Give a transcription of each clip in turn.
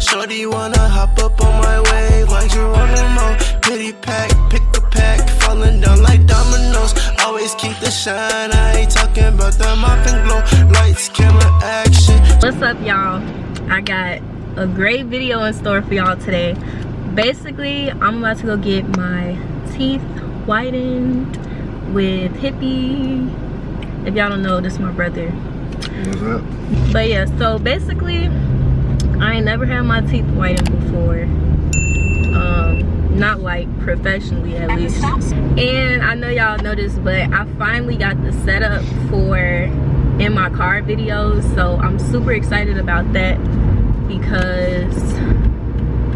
Shorty wanna hop up on my wave like Geronimo. Pity pack, pick a pack, falling down like dominoes. Always keep the shine, I ain't talking about the mop and glow. Lights, camera, action. What's up, y'all? I got a great video in store for y'all today. Basically, I'm about to go get my teeth whitened with Hippie. If y'all don't know, this is my brother. What's up? But yeah, so basically, I ain't never had my teeth whitened before. Not like professionally at least. And I know y'all noticed, but I finally got the setup for in my car videos. So I'm super excited about that because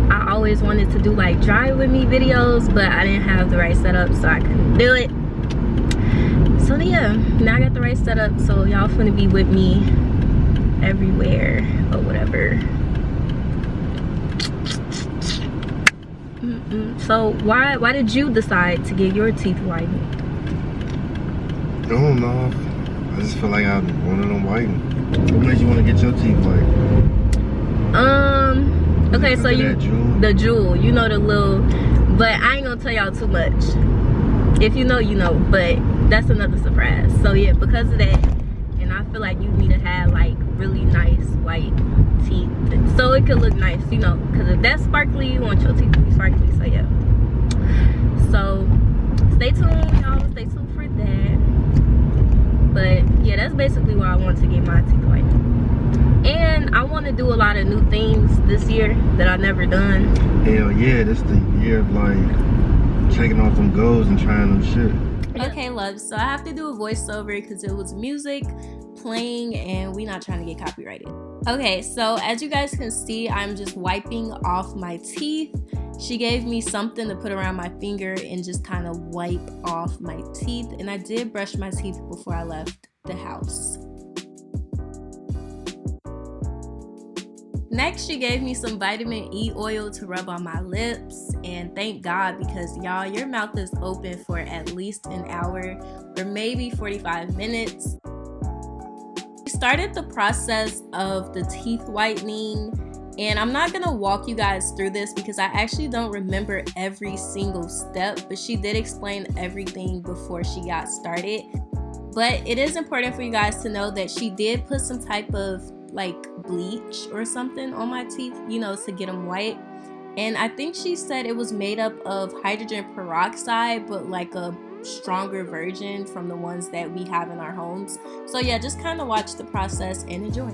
I always wanted to do like drive with me videos, but I didn't have the right setup, so I couldn't do it. So yeah, now I got the right setup, so y'all finna be with me everywhere or whatever. So why did you decide to get your teeth whitened? I don't know. I just feel like I wanted them whitened. What made you want to get your teeth whitened? Okay, so the jewel, you know, the little, but I ain't gonna tell y'all too much. If you know, you know, but that's another surprise. So yeah, because of that, and I feel like you need to have like really nice white teeth so it could look nice, you know, because if that's sparkly, you want your teeth to be sparkly. So yeah, so stay tuned, y'all, stay tuned for that. But yeah, that's basically why I want to get my teeth whitened. And I want to do a lot of new things this year that I've never done. Hell yeah, this the year of like checking off them goals and trying them shit. Okay, love, so I have to do a voiceover because it was music playing and we not trying to get copyrighted. Okay, so as you guys can see, I'm just wiping off my teeth. She gave me something to put around my finger and just kind of wipe off my teeth. And I did brush my teeth before I left the house. Next, she gave me some vitamin E oil to rub on my lips, and thank God, because y'all, your mouth is open for at least an hour or maybe 45 minutes. We started the process of the teeth whitening, and I'm not gonna walk you guys through this because I actually don't remember every single step, but she did explain everything before she got started. But it is important for you guys to know that she did put some type of like bleach or something on my teeth, you know, to get them white. And I think she said it was made up of hydrogen peroxide, but like a stronger version from the ones that we have in our homes. So yeah, just kind of watch the process and enjoy.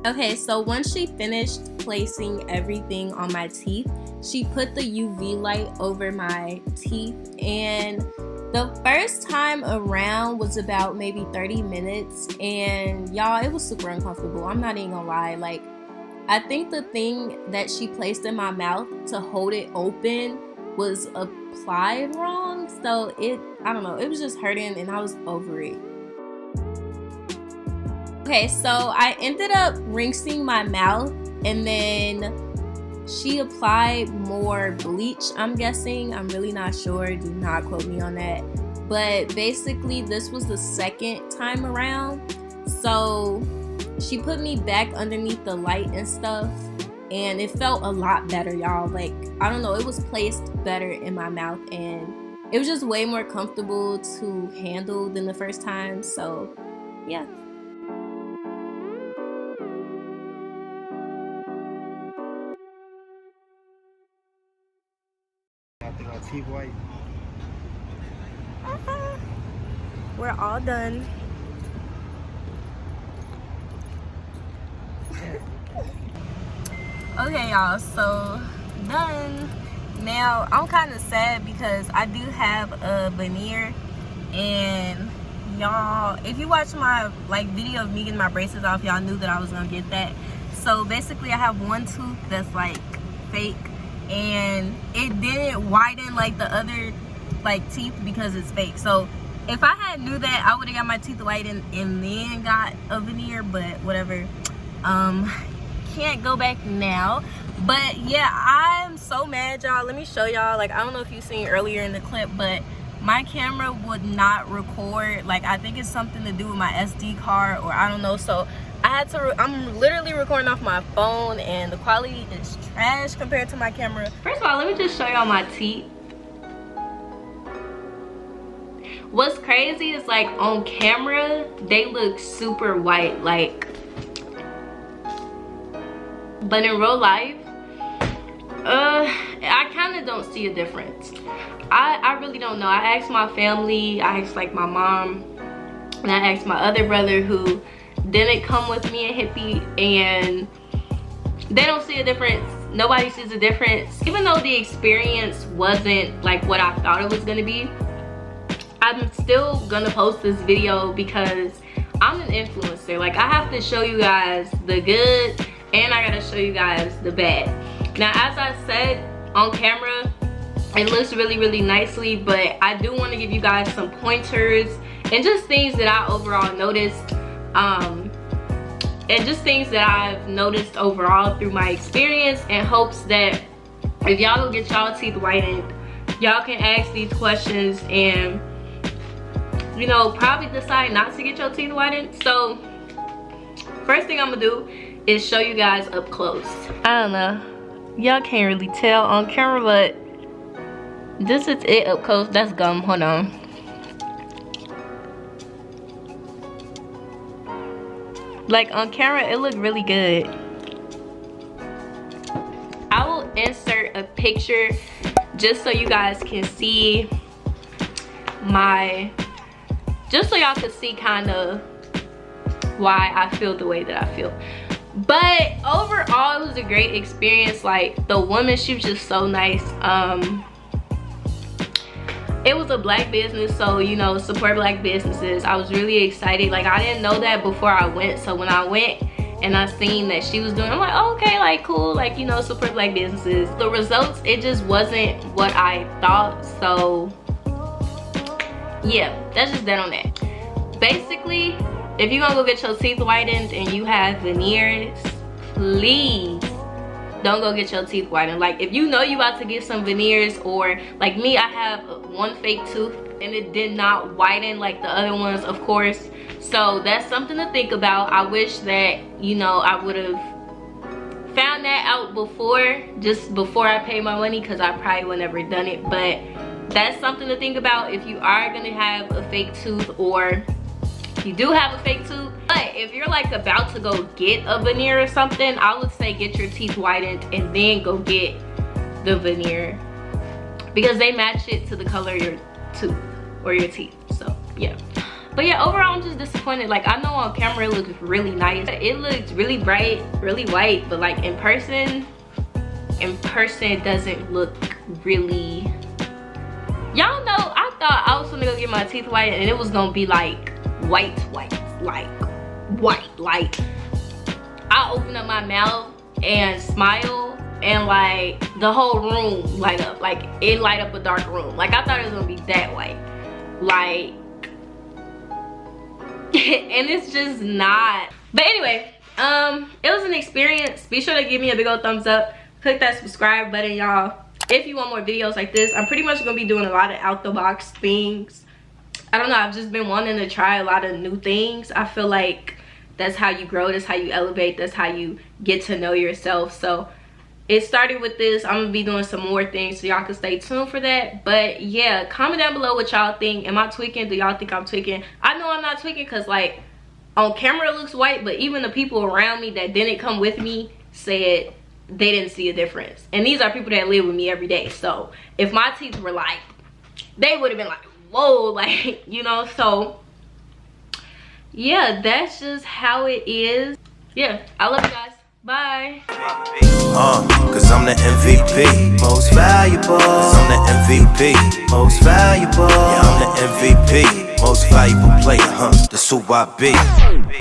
Okay, so once she finished placing everything on my teeth, she put the UV light over my teeth, and The first time around was about maybe 30 minutes, and y'all, it was super uncomfortable. I'm not even gonna lie. Like, I think the thing that she placed in my mouth to hold it open was applied wrong. So I don't know, it was just hurting and I was over it. Okay, so I ended up rinsing my mouth, and then she applied more bleach, I'm guessing. I'm really not sure. Do not quote me on that. But basically, this was the second time around. So she put me back underneath the light and stuff, and it felt a lot better, y'all. Like, I don't know, it was placed better in my mouth, and it was just way more comfortable to handle than the first time. So yeah. After my teeth white. We're all done. Okay, y'all, so done. Now I'm kind of sad because I do have a veneer, and y'all, if you watch my video of me getting my braces off, y'all knew that I was gonna get that. So basically I have one tooth that's like fake, and it didn't widen like the other teeth because it's fake. So if I had knew that, I would have got my teeth whitened and then got a veneer, but whatever. Can't go back now. But yeah, I'm so mad, y'all. Let me show y'all. Like, I don't know if you seen earlier in the clip, but my camera would not record. Like, I think it's something to do with my SD card, or I don't know. So I had to I'm literally recording off my phone, and the quality is trash compared to my camera. First of all, let me just show y'all my teeth. What's crazy is, like, on camera they look super white, like, but in real life I kind of don't see a difference. I really don't know. I asked my family, I asked like my mom, and I asked my other brother who didn't come with me and Hippie, and they don't see a difference. Nobody sees a difference. Even though the experience wasn't like what I thought it was gonna be, I'm still gonna post this video because I'm an influencer. Like, I have to show you guys the good, and I gotta show you guys the bad. Now, as I said, on camera it looks really, really nicely, but I do want to give you guys some pointers and just things that I overall noticed, and just things that I've noticed overall through my experience, in hopes that if y'all go get y'all teeth whitened, y'all can ask these questions and, you know, probably decide not to get your teeth whitened. So first thing I'm gonna do is show you guys up close. I don't know, y'all can't really tell on camera, but this is it up close. That's gum. Hold on. Like, on camera it looked really good. I will insert a picture just so you guys can see just so y'all can see kind of why I feel the way that I feel. But overall, it was a great experience. Like, the woman, she was just so nice. It was a black business, so, you know, support black businesses. I was really excited. Like, I didn't know that before I went, so when I went and I seen that she was doing, I'm like, oh, okay, like, cool, like, you know, support black businesses. The results, it just wasn't what I thought. So yeah, that's just that on that. Basically, if you're gonna go get your teeth whitened and you have veneers, please don't go get your teeth whitened. Like, if you know you about to get some veneers, or like me, I have one fake tooth and it did not whiten like the other ones, of course. So that's something to think about. I wish that, you know, I would have found that out just before I paid my money, because I probably would never done it. But that's something to think about if you are gonna have a fake tooth, or you do have a fake tooth. But if you're like about to go get a veneer or something, I would say get your teeth whitened and then go get the veneer, because they match it to the color of your tooth or your teeth. So yeah. But yeah, overall I'm just disappointed. Like, I know on camera it looks really nice, it looks really bright, really white, but like in person it doesn't look really, y'all know, I thought thought I was gonna go get my teeth white and it was gonna be like white, like white. Like I open up my mouth and smile and like the whole room light up. Like it light up a dark room. Like I thought it was gonna be that white. Like and it's just not. But anyway, it was an experience. Be sure to give me a big old thumbs up. Click that subscribe button, y'all, if you want more videos like this. I'm pretty much gonna be doing a lot of out the box things. I don't know, I've just been wanting to try a lot of new things. I feel like that's how you grow, that's how you elevate, that's how you get to know yourself. So it started with this. I'm gonna be doing some more things, so y'all can stay tuned for that. But yeah, comment down below what y'all think. Am I tweaking? Do y'all think I'm tweaking? I know I'm not tweaking because like on camera it looks white, but even the people around me that didn't come with me said they didn't see a difference. And these are people that live with me every day. So if my teeth were like, they would have been like, whoa, like, you know. So yeah, that's just how it is. Yeah, I love you guys. Bye. Cause I'm the MVP, most valuable. Cause I'm the MVP, most valuable. Yeah, I'm the MVP, most valuable player, That's who I be.